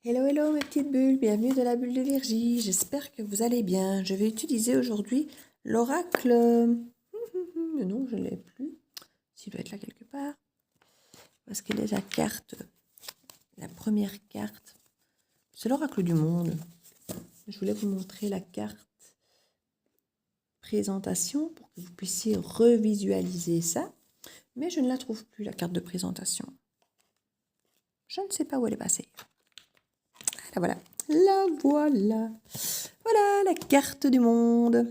Hello, hello mes petites bulles, bienvenue dans la bulle de Virgie, j'espère que vous allez bien. Je vais utiliser aujourd'hui l'oracle. Mais non, je ne l'ai plus. S'il doit être là quelque part. Parce qu'elle est la carte, la première carte. C'est l'oracle du monde. Je voulais vous montrer la carte présentation pour que vous puissiez revisualiser ça. Mais je ne la trouve plus, la carte de présentation. Je ne sais pas où elle est passée. Ah, voilà. La voilà. Voilà la carte du monde.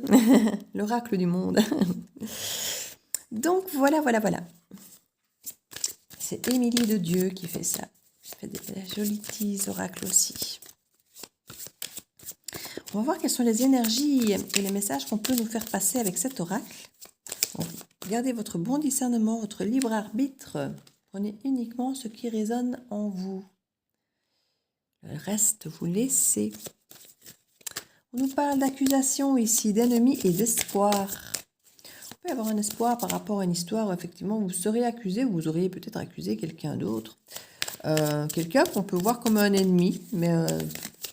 L'oracle du monde. Donc voilà. C'est Émilie de Dieu qui fait ça. Elle fait des jolis petits oracles aussi. On va voir quelles sont les énergies et les messages qu'on peut nous faire passer avec cet oracle. Donc, gardez votre bon discernement, votre libre arbitre. Prenez uniquement ce qui résonne en vous. Le reste, vous laissez. On nous parle d'accusation ici, d'ennemis et d'espoir. Vous pouvez avoir un espoir par rapport à une histoire où effectivement vous serez accusé ou vous auriez peut-être accusé quelqu'un d'autre. Quelqu'un qu'on peut voir comme un ennemi, mais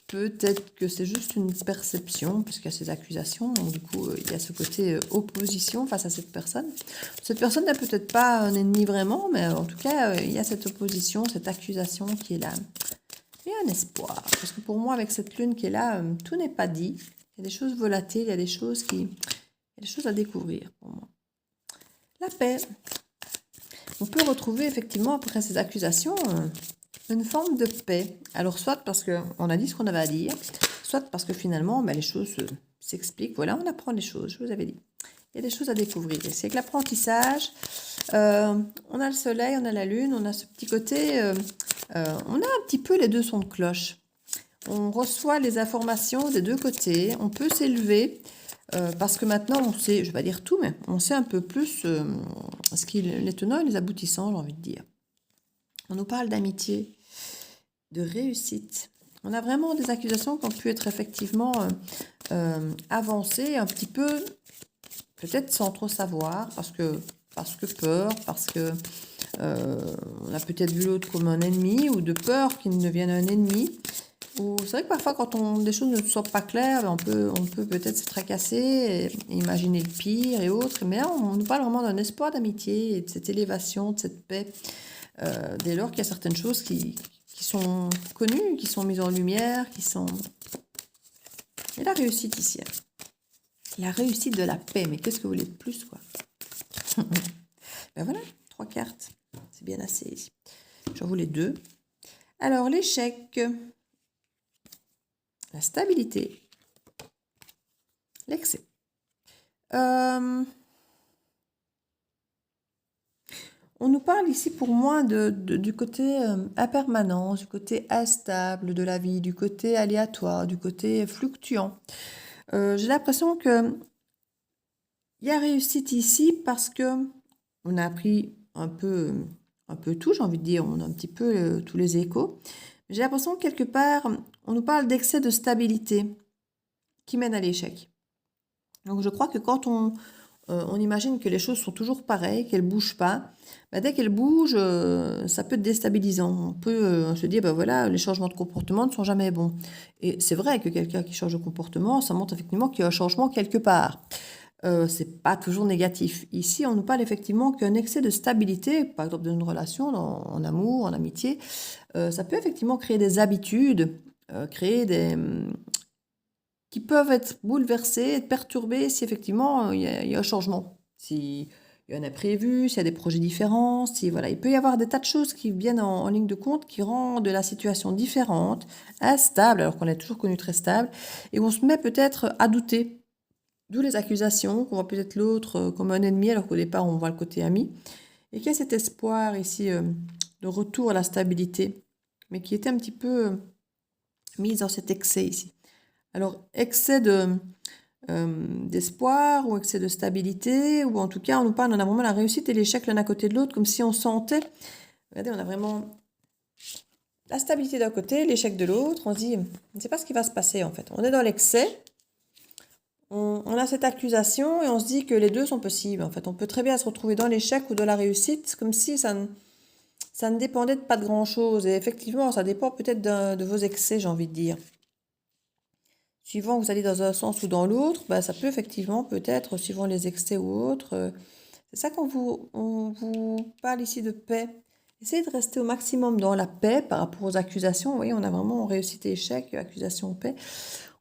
peut-être que c'est juste une perception, puisqu'il y a ces accusations, donc du coup il y a ce côté opposition face à cette personne. Cette personne n'est peut-être pas un ennemi vraiment, mais en tout cas il y a cette opposition, cette accusation qui est là. Et un espoir, parce que pour moi avec cette lune qui est là, tout n'est pas dit. Il y a des choses volatiles, il y a des choses à découvrir pour moi. La paix. On peut retrouver effectivement après ces accusations une forme de paix. Alors soit parce qu'on a dit ce qu'on avait à dire, soit parce que finalement les choses s'expliquent. Voilà, on apprend les choses, je vous avais dit. Il y a des choses à découvrir. C'est avec l'apprentissage, on a le soleil, on a la lune, on a ce petit côté, on a un petit peu les deux sons de cloche. On reçoit les informations des deux côtés, on peut s'élever. Parce que maintenant, on sait, je ne vais pas dire tout, mais on sait un peu plus ce qui est les tenants et les aboutissants, j'ai envie de dire. On nous parle d'amitié, de réussite. On a vraiment des accusations qui ont pu être effectivement avancées un petit peu, peut-être sans trop savoir, parce que peur, parce que on a peut-être vu l'autre comme un ennemi, ou de peur qu'il devienne un ennemi. C'est vrai que parfois, quand des choses ne sont pas claires, on peut peut-être se tracasser, et imaginer le pire et autres. Mais là, on nous parle vraiment d'un espoir d'amitié et de cette élévation, de cette paix. Dès lors qu'il y a certaines choses qui sont connues, qui sont mises en lumière, qui sont... Et la réussite ici. La réussite de la paix. Mais qu'est-ce que vous voulez de plus, quoi? Ben voilà, 3 cartes. C'est bien assez ici. J'en voulais 2. Alors, l'échec... La stabilité, l'excès. On nous parle ici pour moi du côté impermanence, du côté instable de la vie, du côté aléatoire, du côté fluctuant. J'ai l'impression que il y a réussite ici parce que on a appris un peu tout, j'ai envie de dire, on a un petit peu tous les échos. J'ai l'impression que quelque part, on nous parle d'excès de stabilité qui mène à l'échec. Donc je crois que quand on imagine que les choses sont toujours pareilles, qu'elles ne bougent pas, dès qu'elles bougent, ça peut être déstabilisant. On peut se dire, voilà, les changements de comportement ne sont jamais bons. Et c'est vrai que quelqu'un qui change de comportement, ça montre effectivement qu'il y a un changement quelque part. C'est pas toujours négatif. Ici, on nous parle effectivement qu'un excès de stabilité, par exemple dans une relation, en amour, en amitié, ça peut effectivement créer des habitudes, créer des... qui peuvent être bouleversées, être perturbées si effectivement il y a un changement. S'il y a un imprévu, s'il y a des projets différents, voilà, il peut y avoir des tas de choses qui viennent en ligne de compte qui rendent la situation différente, instable, alors qu'on l'a toujours connu très stable, et on se met peut-être à douter. D'où les accusations, qu'on voit peut-être l'autre comme un ennemi, alors qu'au départ on voit le côté ami. Et qu'il y a cet espoir ici de retour à la stabilité, mais qui était un petit peu mise dans cet excès ici. Alors, excès d'espoir ou excès de stabilité, ou en tout cas, on a vraiment la réussite et l'échec l'un à côté de l'autre, comme si on sentait, regardez, on a vraiment la stabilité d'un côté, l'échec de l'autre, on se dit, on ne sait pas ce qui va se passer en fait. On est dans l'excès, on a cette accusation et on se dit que les deux sont possibles en fait. On peut très bien se retrouver dans l'échec ou dans la réussite, comme si ça ça ne dépendait de pas de grand-chose. Et effectivement, ça dépend peut-être de vos excès, j'ai envie de dire. Suivant que vous allez dans un sens ou dans l'autre, bah, ça peut effectivement peut-être, suivant les excès ou autres. C'est ça on vous parle ici de paix. Essayez de rester au maximum dans la paix par rapport aux accusations. Vous voyez, on a vraiment réussite et échec, accusation, paix.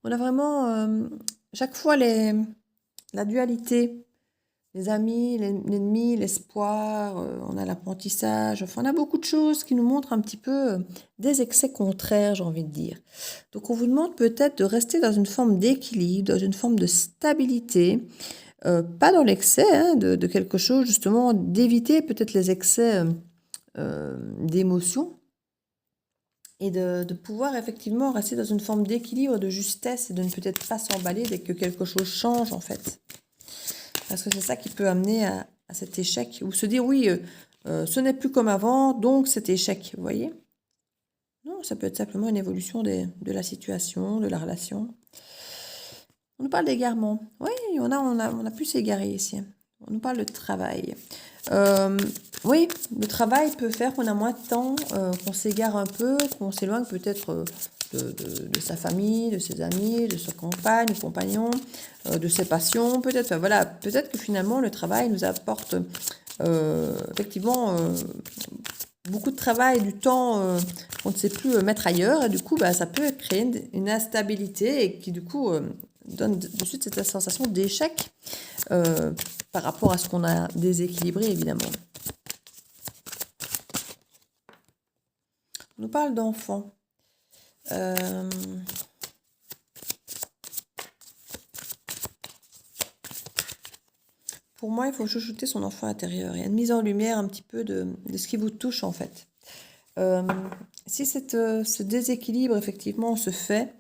On a vraiment chaque fois la dualité. Les amis, l'ennemi, l'espoir, on a l'apprentissage, enfin on a beaucoup de choses qui nous montrent un petit peu des excès contraires, j'ai envie de dire. Donc on vous demande peut-être de rester dans une forme d'équilibre, dans une forme de stabilité, pas dans l'excès hein, de quelque chose, justement d'éviter peut-être les excès d'émotion et de pouvoir effectivement rester dans une forme d'équilibre, de justesse et de ne peut-être pas s'emballer dès que quelque chose change en fait. Parce que c'est ça qui peut amener à cet échec. Ou se dire, oui, ce n'est plus comme avant, donc c'est échec, vous voyez? Non, ça peut être simplement une évolution de la situation, de la relation. On nous parle d'égarement. Oui, on a pu s'égarer ici. On nous parle de travail. Oui, le travail peut faire qu'on a moins de temps, qu'on s'égare un peu, qu'on s'éloigne peut-être de sa famille, de ses amis, de sa compagne ou compagnon, de ses passions, peut-être. Enfin, voilà, peut-être que finalement le travail nous apporte effectivement beaucoup de travail, du temps qu'on ne sait plus mettre ailleurs, et du coup, bah, ça peut créer une instabilité et qui du coup donne de suite cette sensation d'échec par rapport à ce qu'on a déséquilibré, évidemment. On nous parle d'enfants. Pour moi, il faut chouchouter son enfant intérieur. Il y a une mise en lumière un petit peu de ce qui vous touche, en fait. Si ce déséquilibre, effectivement, se fait,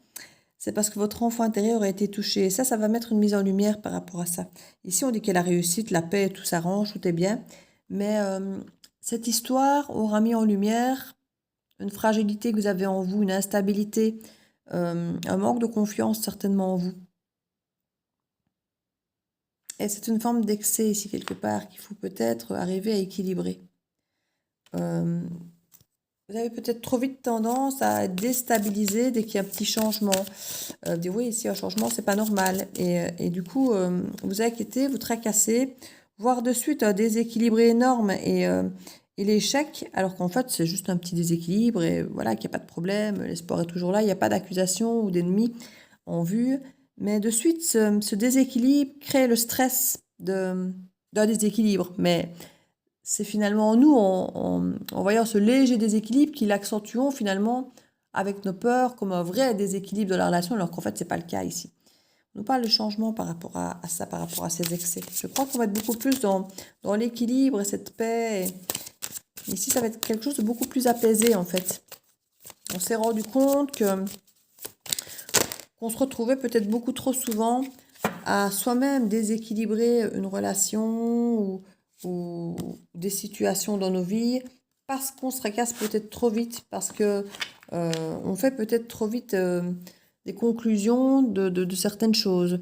c'est parce que votre enfant intérieur a été touché. Et ça va mettre une mise en lumière par rapport à ça. Ici, on dit qu'il y a la réussite, la paix, tout s'arrange, tout est bien. Mais cette histoire aura mis en lumière une fragilité que vous avez en vous, une instabilité, un manque de confiance certainement en vous. Et c'est une forme d'excès ici quelque part qu'il faut peut-être arriver à équilibrer. Vous avez peut-être trop vite tendance à être déstabiliser dès qu'il y a un petit changement. Dire oui, ici un changement, c'est pas normal. Et du coup, vous inquiétez, vous tracassez, voire de suite un déséquilibre énorme et l'échec, alors qu'en fait, c'est juste un petit déséquilibre et voilà, qu'il n'y a pas de problème, l'espoir est toujours là, il n'y a pas d'accusation ou d'ennemi en vue. Mais de suite, ce déséquilibre crée le stress d'un déséquilibre. Mais c'est finalement nous, en voyant ce léger déséquilibre, qui l'accentuons finalement avec nos peurs comme un vrai déséquilibre de la relation, alors qu'en fait, ce n'est pas le cas ici. On nous parle de changement par rapport à ça, par rapport à ces excès. Je crois qu'on va être beaucoup plus dans l'équilibre et cette paix. Ici, ça va être quelque chose de beaucoup plus apaisé, en fait. On s'est rendu compte qu'on se retrouvait peut-être beaucoup trop souvent à soi-même déséquilibrer une relation ou des situations dans nos vies parce qu'on se tracasse peut-être trop vite, parce que on fait peut-être trop vite des conclusions de certaines choses.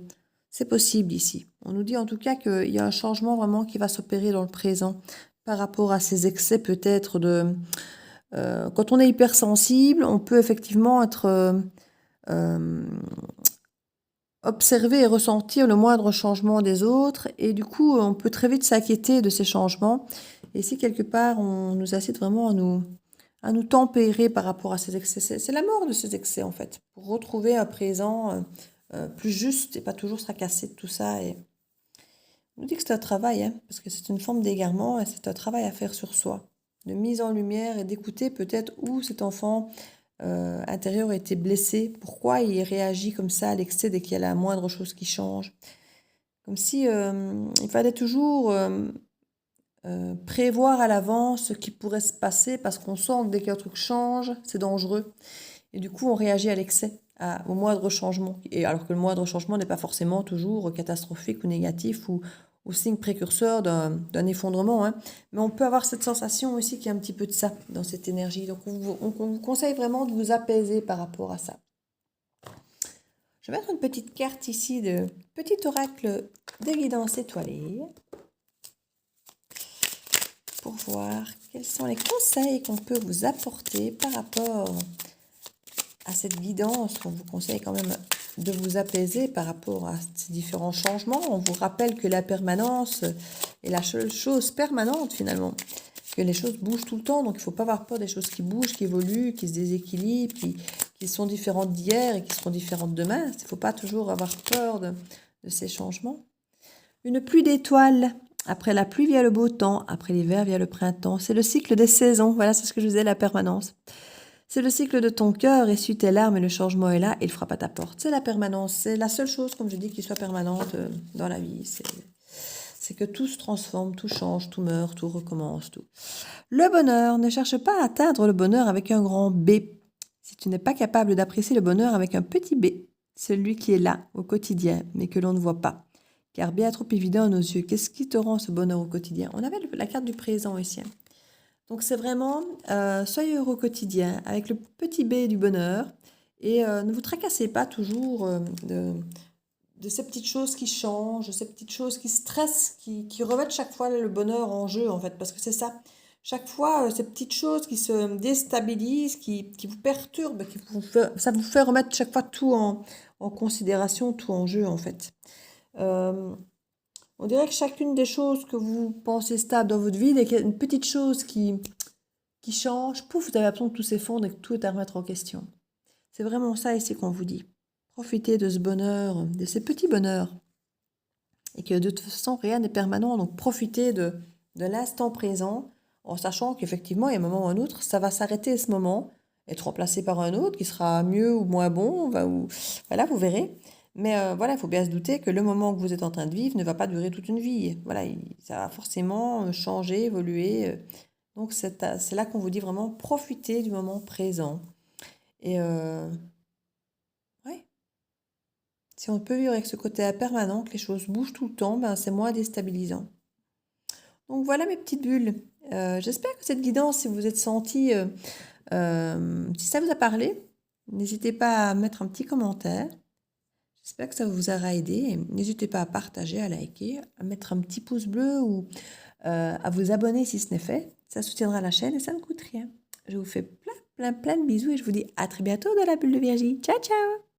C'est possible ici. On nous dit en tout cas qu'il y a un changement vraiment qui va s'opérer dans le présent par rapport à ces excès peut-être de... quand on est hypersensible, on peut effectivement être... observer et ressentir le moindre changement des autres et du coup on peut très vite s'inquiéter de ces changements et si quelque part on nous incite vraiment à nous tempérer par rapport à ces excès, c'est la mort de ces excès en fait, pour retrouver un présent plus juste et pas toujours se tracasser de tout ça. Et on nous dit que c'est un travail hein, parce que c'est une forme d'égarement et c'est un travail à faire sur soi, de mise en lumière et d'écouter peut-être où cet enfant intérieur a été blessé, pourquoi il réagit comme ça à l'excès dès qu'il y a la moindre chose qui change. Comme si il fallait toujours prévoir à l'avance ce qui pourrait se passer parce qu'on sent que dès qu'un truc change, c'est dangereux. Et du coup, on réagit à l'excès, au moindre changement. Et alors que le moindre changement n'est pas forcément toujours catastrophique ou négatif ou signe précurseur d'un effondrement. Hein. Mais on peut avoir cette sensation aussi qu'il y a un petit peu de ça dans cette énergie. Donc on vous conseille vraiment de vous apaiser par rapport à ça. Je vais mettre une petite carte ici de petit oracle de guidance étoilée. pour voir quels sont les conseils qu'on peut vous apporter par rapport à cette guidance. On vous conseille quand même de vous apaiser par rapport à ces différents changements. On vous rappelle que la permanence est la seule chose permanente finalement, que les choses bougent tout le temps, donc il ne faut pas avoir peur des choses qui bougent, qui évoluent, qui se déséquilibrent, qui sont différentes d'hier et qui seront différentes demain. Il ne faut pas toujours avoir peur de ces changements. Une pluie d'étoiles. Après la pluie vient le beau temps, après l'hiver vient le printemps. C'est le cycle des saisons. Voilà, c'est ce que je disais, la permanence. C'est le cycle de ton cœur, essuie tes larmes et le changement est là, il frappe à ta porte. C'est la permanence, c'est la seule chose, comme je dis, qui soit permanente dans la vie. C'est que tout se transforme, tout change, tout meurt, tout recommence, tout. Le bonheur, ne cherche pas à atteindre le bonheur avec un grand B. Si tu n'es pas capable d'apprécier le bonheur avec un petit B, celui qui est là, au quotidien, mais que l'on ne voit pas. Car bien trop évident à nos yeux, qu'est-ce qui te rend ce bonheur au quotidien? On avait la carte du présent ici. Donc c'est vraiment, soyez heureux au quotidien, avec le petit B du bonheur, et ne vous tracassez pas toujours de ces petites choses qui changent, de ces petites choses qui stressent, qui remettent chaque fois le bonheur en jeu, en fait, parce que c'est ça. Chaque fois, ces petites choses qui se déstabilisent, qui vous perturbent, ça vous fait remettre chaque fois tout en considération, tout en jeu, en fait. On dirait que chacune des choses que vous pensez stable dans votre vie, dès qu'il y a une petite chose qui change, pouf, vous avez l'impression que tout s'effondre et que tout est à remettre en question. C'est vraiment ça ici qu'on vous dit. Profitez de ce bonheur, de ces petits bonheurs. Et que de toute façon, rien n'est permanent. Donc profitez de l'instant présent en sachant qu'effectivement, il y a un moment ou un autre, ça va s'arrêter ce moment, être remplacé par un autre qui sera mieux ou moins bon. Voilà, vous verrez. Mais voilà, il faut bien se douter que le moment que vous êtes en train de vivre ne va pas durer toute une vie. Voilà, ça va forcément changer, évoluer. Donc c'est là qu'on vous dit vraiment profitez du moment présent. Et ouais, si on peut vivre avec ce côté permanent, que les choses bougent tout le temps, ben, c'est moins déstabilisant. Donc voilà mes petites bulles. J'espère que cette guidance, si vous vous êtes senti, si ça vous a parlé, n'hésitez pas à mettre un petit commentaire. J'espère que ça vous aura aidé. N'hésitez pas à partager, à liker, à mettre un petit pouce bleu ou à vous abonner si ce n'est fait. Ça soutiendra la chaîne et ça ne coûte rien. Je vous fais plein de bisous et je vous dis à très bientôt dans la bulle de Virgie. Ciao, ciao!